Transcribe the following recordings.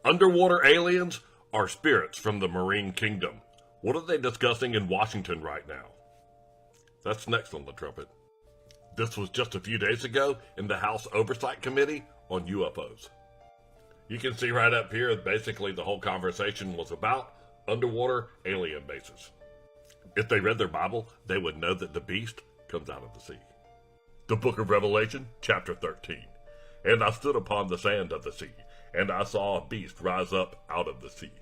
Underwater aliens are spirits from the marine kingdom. What are they discussing in Washington right now? That's next on the trumpet. This was just a few days ago in the House Oversight Committee on UFOs. You can see right up here, basically the whole conversation was about underwater alien bases. If they read their Bible, they would know that the beast comes out of the sea. The book of Revelation, chapter 13. And I stood upon the sand of the sea, and I saw a beast rise up out of the sea.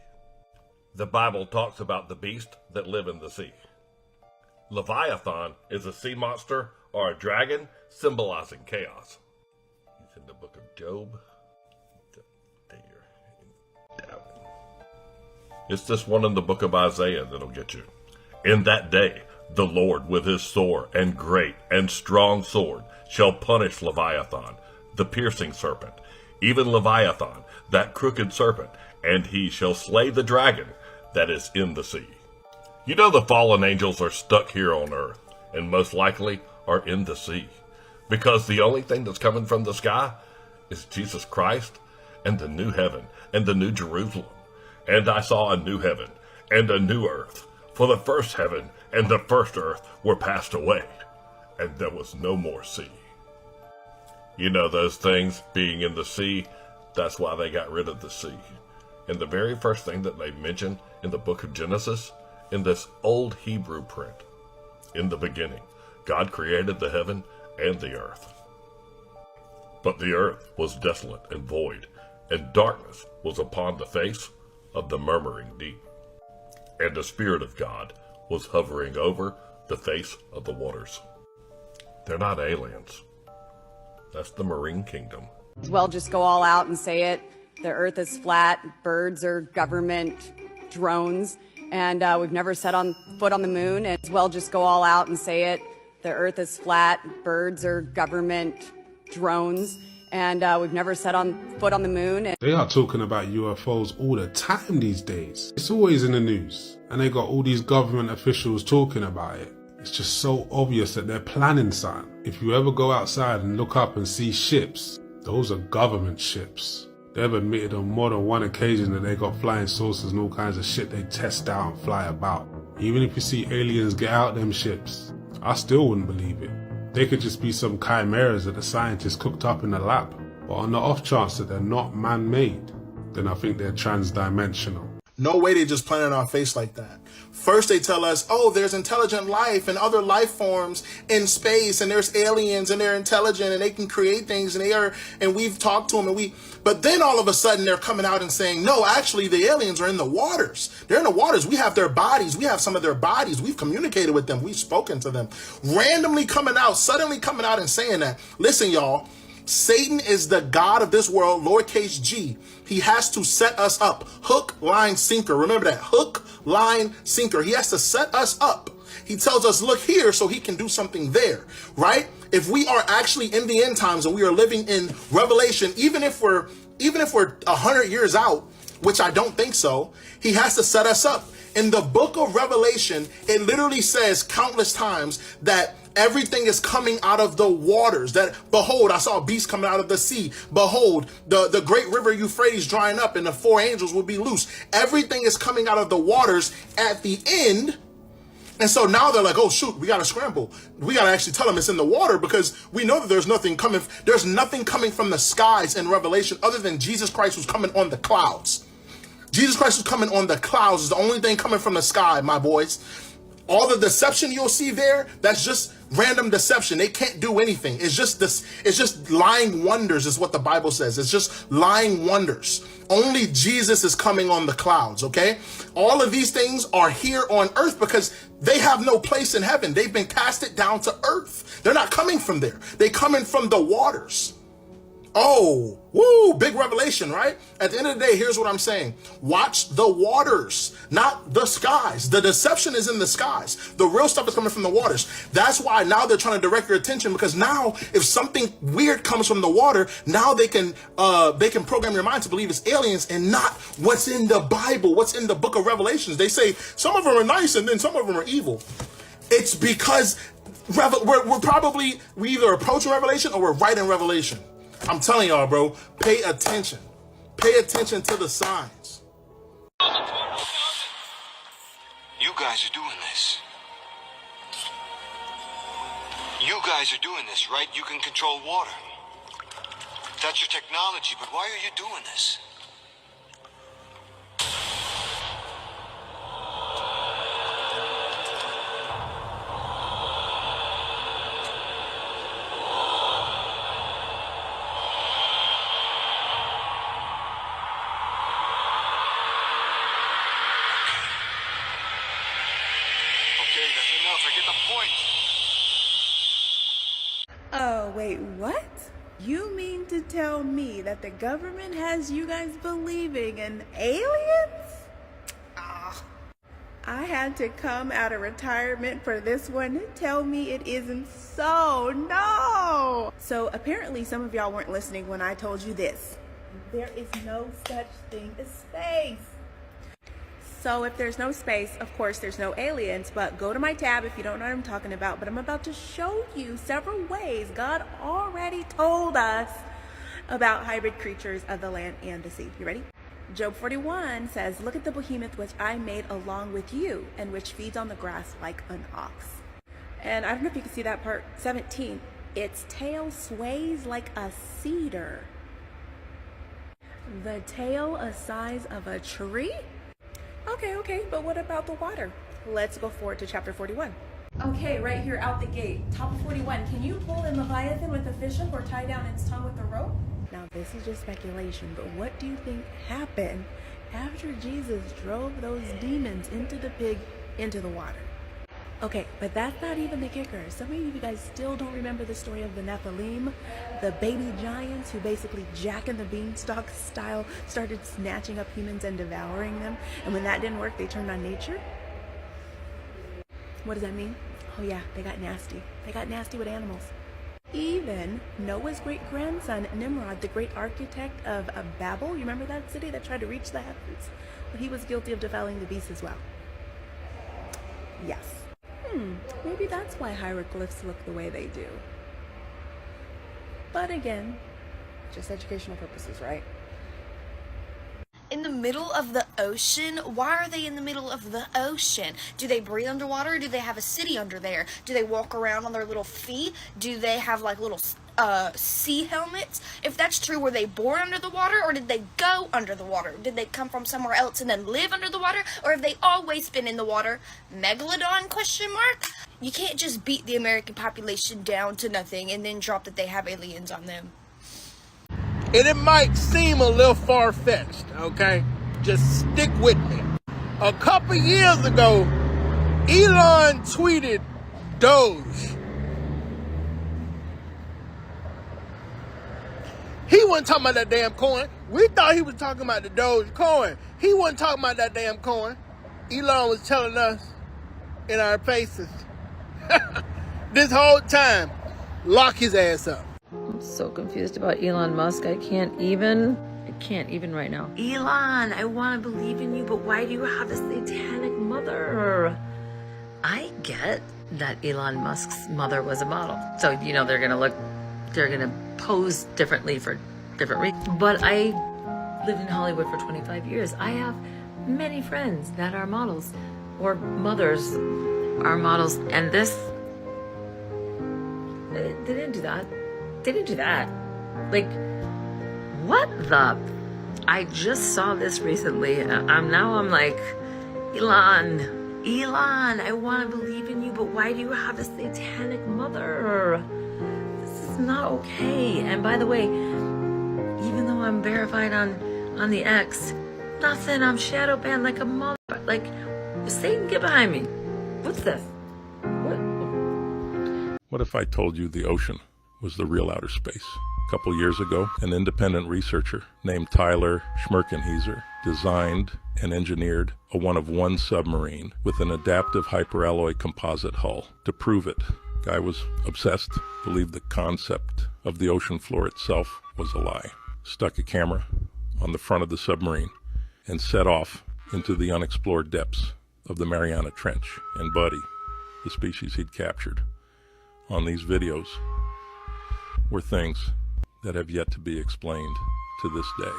The Bible talks about the beasts that live in the sea. Leviathan is a sea monster or a dragon symbolizing chaos. He's in the book of Job. It's this one in the book of Isaiah that'll get you. In that day, the Lord with his sore and great and strong sword shall punish Leviathan, the piercing serpent, even Leviathan, that crooked serpent, and he shall slay the dragon that is in the sea. You know the fallen angels are stuck here on earth, and most likely are in the sea, because the only thing that's coming from the sky is Jesus Christ and the new heaven and the new Jerusalem. And I saw a new heaven and a new earth, for the first heaven and the first earth were passed away, and there was no more sea. You know those things being in the sea, that's why they got rid of the sea. And the very first thing that they mention in the book of Genesis, in this old Hebrew print, in the beginning, God created the heaven and the earth. But the earth was desolate and void, and darkness was upon the face of the murmuring deep. And the Spirit of God was hovering over the face of the waters. They're not aliens. That's the marine kingdom. As well just go all out and say it. The earth is flat, birds are government drones, and we've never set foot on the moon. And as well just go all out and say it. The earth is flat, birds are government drones, and we've never set foot on the moon. They are talking about UFOs all the time these days. It's always in the news, and they got all these government officials talking about it. It's just so obvious that they're planning something. If you ever go outside and look up and see ships, those are government ships. They've admitted on more than one occasion that they got flying saucers and all kinds of shit they test out and fly about. Even if you see aliens get out them ships, I still wouldn't believe it. They could just be some chimeras that the scientists cooked up in the lab. But on the off chance that they're not man-made, then I think they're trans-dimensional. No way they just plan on our face like that. First they tell us, oh, there's intelligent life and other life forms in space, and there's aliens and they're intelligent and they can create things and we've talked to them but then all of a sudden they're coming out and saying, no, actually the aliens are in the waters. They're in the waters. We have their bodies. We have some of their bodies. We've communicated with them. We've spoken to them. Randomly coming out, suddenly coming out and saying that. Listen, y'all. Satan is the God of this world, lowercase g. He has to set us up. Hook, line, sinker. Remember that. Hook, line, sinker. He has to set us up. He tells us, look here, so he can do something there, right? If we are actually in the end times and we are living in Revelation, even if we're 100 years out, which I don't think so, he has to set us up. In the book of Revelation, it literally says countless times that everything is coming out of the waters. That, behold, I saw a beast coming out of the sea. Behold, the great river Euphrates drying up, and the four angels will be loose. Everything is coming out of the waters at the end. And so now they're like, oh, shoot, we got to scramble. We got to actually tell them it's in the water, because we know that there's nothing coming. There's nothing coming from the skies in Revelation other than Jesus Christ who's coming on the clouds. Jesus Christ who's coming on the clouds is the only thing coming from the sky, my boys. All the deception you'll see there, that's just random deception. They can't do anything. It's just lying wonders is what the Bible says. It's just lying wonders. Only Jesus is coming on the clouds, okay? All of these things are here on earth because they have no place in heaven. They've been casted down to earth. They're not coming from there. They're coming from the waters. Oh, woo, big revelation, right? At the end of the day, here's what I'm saying. Watch the waters, not the skies. The deception is in the skies. The real stuff is coming from the waters. That's why now they're trying to direct your attention, because now if something weird comes from the water, now they can program your mind to believe it's aliens and not what's in the Bible, what's in the book of Revelations. They say some of them are nice and then some of them are evil. It's because we're either approaching Revelation or we're right in Revelation. I'm telling y'all, bro, pay attention. Pay attention to the signs. You guys are doing this. You guys are doing this, right? You can control water. That's your technology, but why are you doing this? Okay, that's enough. I get the point. Oh, wait, what? You mean to tell me that the government has you guys believing in aliens? Ah, I had to come out of retirement for this one. Tell me it isn't so. No! So apparently some of y'all weren't listening when I told you this. There is no such thing as space. So if there's no space, of course there's no aliens, but go to my tab if you don't know what I'm talking about. But I'm about to show you several ways God already told us about hybrid creatures of the land and the sea. You ready? Job 41 says, "Look at the behemoth which I made along with you, and which feeds on the grass like an ox." And I don't know if you can see that part 17. Its tail sways like a cedar. The tail a size of a tree? Okay, but what about the water? Let's go forward to chapter 41. Okay, right here out the gate, top of 41. Can you pull in Leviathan with a fishhook or tie down its tongue with a rope? Now, this is just speculation, but what do you think happened after Jesus drove those demons into the pig, into the water? Okay, but that's not even the kicker. Some of you guys still don't remember the story of the Nephilim, the baby giants who basically Jack and the Beanstalk style started snatching up humans and devouring them. And when that didn't work, they turned on nature. What does that mean? Oh yeah, they got nasty. They got nasty with animals. Even Noah's great-grandson, Nimrod, the great architect of Babel, you remember that city that tried to reach the heavens? Well, he was guilty of defiling the beasts as well. Yes. Maybe that's why hieroglyphs look the way they do. But again, just educational purposes, right? In the middle of the ocean? Why are they in the middle of the ocean? Do they breathe underwater? Do they have a city under there? Do they walk around on their little feet? Do they have like little sea helmets? If that's true, were they born under the water, or did they go under the water? Did they come from somewhere else and then live under the water, or have they always been in the water? Megalodon, question mark? You can't just beat the American population down to nothing and then drop that they have aliens on them. And it might seem a little far-fetched, okay? Just stick with me. A couple years ago, Elon tweeted Doge. He wasn't talking about that damn coin. We thought he was talking about the Doge coin. He wasn't talking about that damn coin. Elon was telling us in our faces this whole time, lock his ass up. I'm so confused about Elon Musk. I can't even right now. Elon, I want to believe in you, but why do you have a satanic mother? I get that Elon Musk's mother was a model. So, they're going to pose differently for different reasons. But I lived in Hollywood for 25 years. I have many friends that are models, or mothers are models, and they didn't do that. They didn't do that. Like, what the? I just saw this recently. I'm like, Elon, I want to believe in you, but why do you have a satanic mother? This is not okay. And by the way, even though I'm verified on the X, nothing. I'm shadow banned like a mother. Like, Satan, get behind me. What's this? What if I told you the ocean was the real outer space? A couple years ago, an independent researcher named Tyler Schmerkenhieser designed and engineered a one-of-one submarine with an adaptive hyperalloy composite hull. To prove it, guy was obsessed, believed the concept of the ocean floor itself was a lie. Stuck a camera on the front of the submarine and set off into the unexplored depths of the Mariana Trench. And Buddy, the species he'd captured on these videos, were things that have yet to be explained to this day.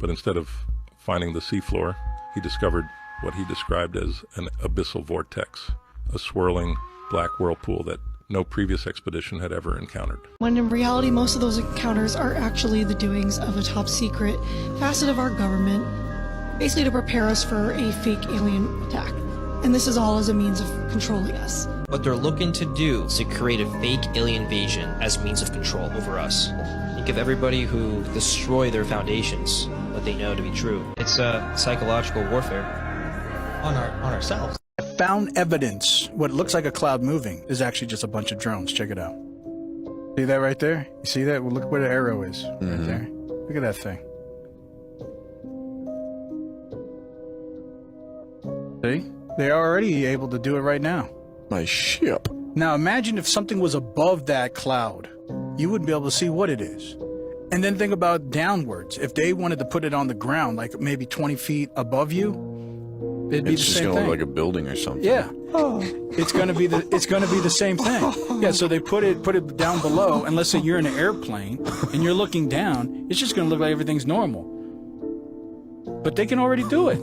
But instead of finding the seafloor, he discovered what he described as an abyssal vortex, a swirling black whirlpool that no previous expedition had ever encountered. When in reality, most of those encounters are actually the doings of a top secret facet of our government, basically to prepare us for a fake alien attack. And this is all as a means of controlling us. What they're looking to do is to create a fake alien invasion as means of control over us. You give everybody who destroy their foundations what they know to be true. It's psychological warfare on ourselves. I found evidence. What looks like a cloud moving is actually just a bunch of drones. Check it out. See that right there? You see that? Well, look where the arrow is. Right there. Look at that thing. See? They're already able to do it right now. My ship. Now imagine if something was above that cloud. You wouldn't be able to see what it is. And then think about downwards. If they wanted to put it on the ground, like maybe 20 feet above you, it'd be the same thing. It's just gonna look like a building or something. Yeah. It's gonna be the same thing. Yeah, so they put it down below, and let's say you're in an airplane and you're looking down, it's just gonna look like everything's normal. But they can already do it.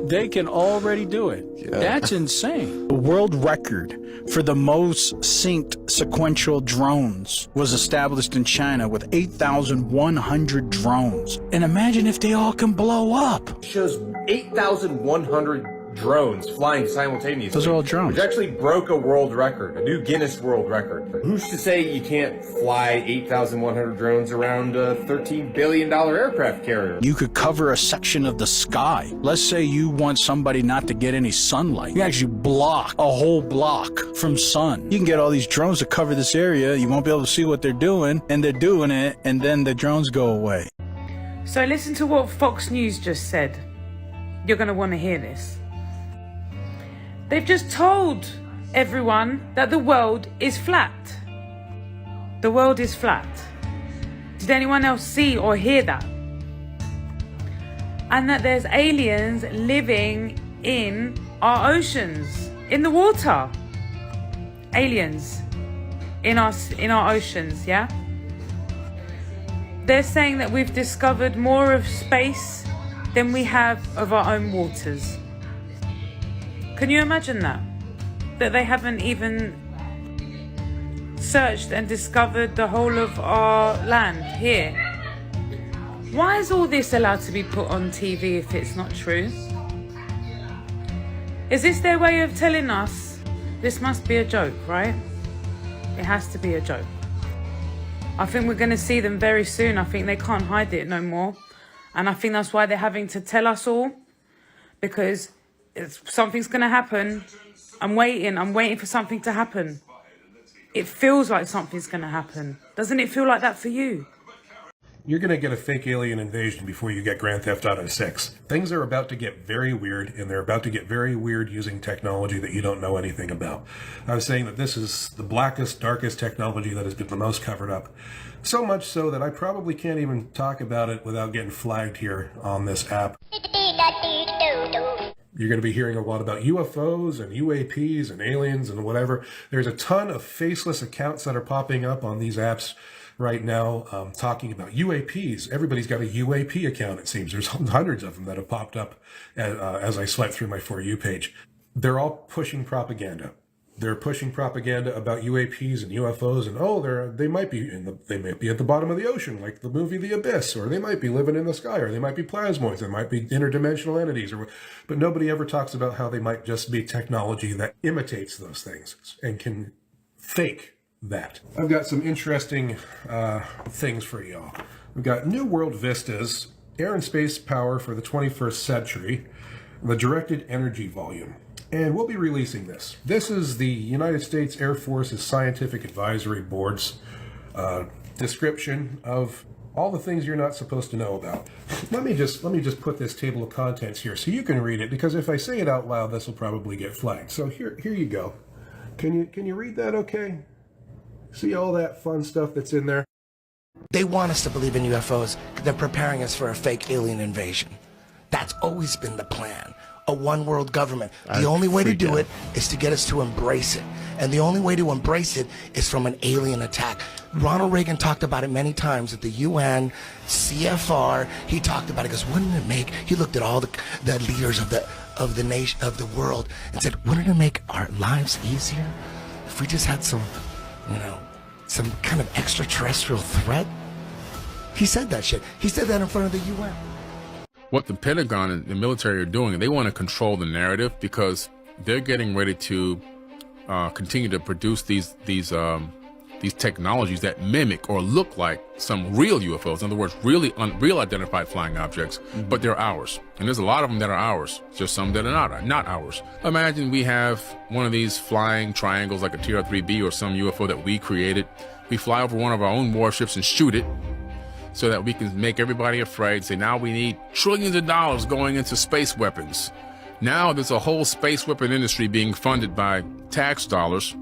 They can already do it. Yeah. That's insane. The world record for the most synced sequential drones was established in China with 8,100 drones. And imagine if they all can blow up. It shows 8,100 drones flying simultaneously. Those are all drones. Which actually broke a world record, a new Guinness World Record. Who's to say you can't fly 8,100 drones around a $13 billion aircraft carrier? You could cover a section of the sky. Let's say you want somebody not to get any sunlight. You can actually block a whole block from sun. You can get all these drones to cover this area. You won't be able to see what they're doing, and they're doing it, and then the drones go away. So listen to what Fox News just said. You're going to want to hear this. They've just told everyone that the world is flat. The world is flat. Did anyone else see or hear that? And that there's aliens living in our oceans, in the water. Aliens in our oceans, yeah? They're saying that we've discovered more of space than we have of our own waters. Can you imagine that? That they haven't even searched and discovered the whole of our land here. Why is all this allowed to be put on TV if it's not true? Is this their way of telling us this must be a joke, right? It has to be a joke. I think we're going to see them very soon. I think they can't hide it no more. And I think that's why they're having to tell us all, because something's going to happen. I'm waiting for something to happen. It feels like something's going to happen. Doesn't it feel like that for you? You're going to get a fake alien invasion before you get Grand Theft Auto 6. Things are about to get very weird, and they're about to get very weird using technology that you don't know anything about. I was saying that this is the blackest, darkest technology that has been the most covered up. So much so that I probably can't even talk about it without getting flagged here on this app. You're going to be hearing a lot about UFOs and UAPs and aliens and whatever. There's a ton of faceless accounts that are popping up on these apps right now talking about UAPs. Everybody's got a UAP account, it seems. There's hundreds of them that have popped up as I swipe through my For You page. They're all pushing propaganda. They're pushing propaganda about UAPs and UFOs, and they might be at the bottom of the ocean, like the movie The Abyss, or they might be living in the sky, or they might be plasmoids, they might be interdimensional entities, but nobody ever talks about how they might just be technology that imitates those things and can fake that. I've got some interesting things for y'all. We've got New World Vistas, Air and Space Power for the 21st Century, the Directed Energy Volume. And we'll be releasing this. This is the United States Air Force's Scientific Advisory Board's description of all the things you're not supposed to know about. Let me just put this table of contents here so you can read it, because if I say it out loud, this will probably get flagged. So here you go. Can you read that okay? See all that fun stuff that's in there? They want us to believe in UFOs. They're preparing us for a fake alien invasion. That's always been the plan. A one world government. The only way to do it is to get us to embrace it. And the only way to embrace it is from an alien attack. Ronald Reagan talked about it many times at the UN, CFR. He talked about it because wouldn't it make, he looked at all the leaders of the nation, of the world, and said, wouldn't it make our lives easier if we just had some, you know, some kind of extraterrestrial threat? He said that shit. He said that in front of the UN. What the Pentagon and the military are doing, they want to control the narrative because they're getting ready to continue to produce these technologies that mimic or look like some real UFOs. In other words, real identified flying objects, but they're ours. And there's a lot of them that are ours, just some that are not ours. Imagine we have one of these flying triangles like a TR-3B or some UFO that we created. We fly over one of our own warships and shoot it, so that we can make everybody afraid, say now we need trillions of dollars going into space weapons. Now there's a whole space weapon industry being funded by tax dollars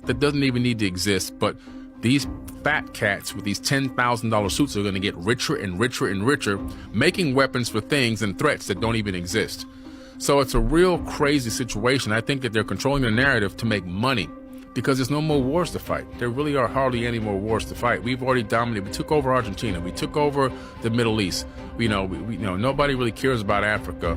that doesn't even need to exist, but these fat cats with these $10,000 suits are going to get richer and richer and richer, making weapons for things and threats that don't even exist. So it's a real crazy situation. I think that they're controlling the narrative to make money, because there's no more wars to fight. There really are hardly any more wars to fight. We've already dominated. We took over Argentina. We took over the Middle East. We nobody really cares about Africa.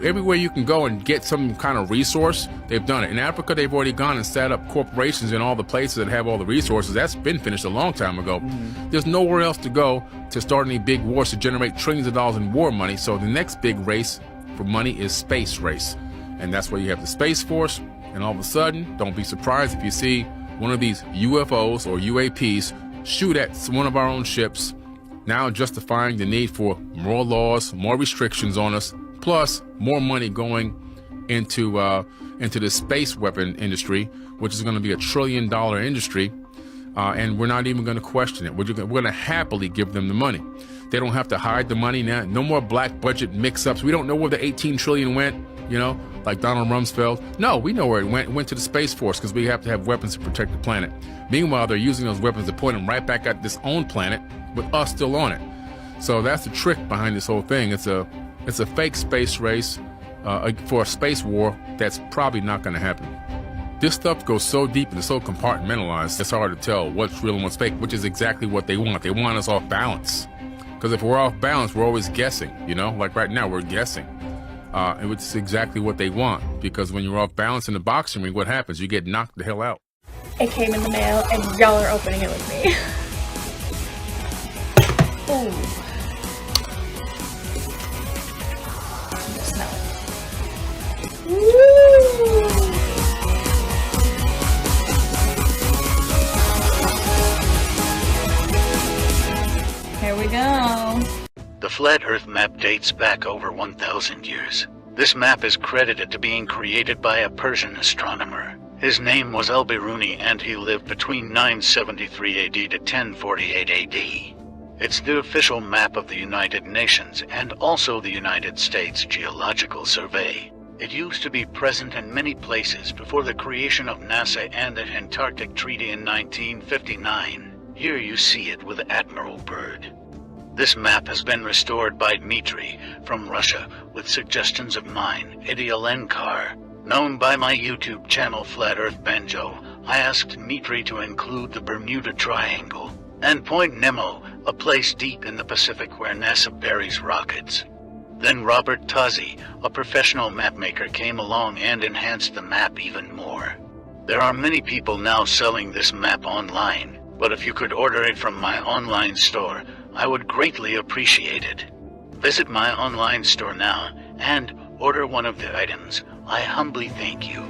Everywhere you can go and get some kind of resource, they've done it. In Africa, they've already gone and set up corporations in all the places that have all the resources. That's been finished a long time ago. There's nowhere else to go to start any big wars to generate trillions of dollars in war money. So the next big race for money is space race. And that's where you have the Space Force. And all of a sudden, don't be surprised if you see one of these UFOs or UAPs shoot at one of our own ships, now justifying the need for more laws, more restrictions on us, plus more money going into the space weapon industry, which is going to be $1 trillion industry, and we're not even going to question it. We're going to happily give them the money. They don't have to hide the money now. No more black budget mix-ups. We don't know where the 18 trillion went, like Donald Rumsfeld. No, we know where it went. It went to the Space Force because we have to have weapons to protect the planet. Meanwhile, they're using those weapons to point them right back at this own planet with us still on it. So that's the trick behind this whole thing. It's a fake space race for a space war that's probably not going to happen. This stuff goes so deep and so compartmentalized, it's hard to tell what's real and what's fake, which is exactly what they want. They want us off balance. Because if we're off balance, we're always guessing, like right now we're guessing. And it's exactly what they want, because when you're off balance in the boxing ring, what happens? You get knocked the hell out. It came in the mail and y'all are opening it with me. Ooh. Smell it. Woo! Here we go. The flat Earth map dates back over 1,000 years. This map is credited to being created by a Persian astronomer. His name was Al-Biruni, and he lived between 973 AD to 1048 AD. It's the official map of the United Nations and also the United States Geological Survey. It used to be present in many places before the creation of NASA and the Antarctic Treaty in 1959. Here you see it with Admiral Byrd. This map has been restored by Dmitry from Russia with suggestions of mine, Eddie Alenkar. Known by my YouTube channel Flat Earth Banjo, I asked Dmitry to include the Bermuda Triangle and Point Nemo, a place deep in the Pacific where NASA buries rockets. Then Robert Tozzi, a professional mapmaker, came along and enhanced the map even more. There are many people now selling this map online, but if you could order it from my online store, I would greatly appreciate it. Visit my online store now and order one of the items. I humbly thank you.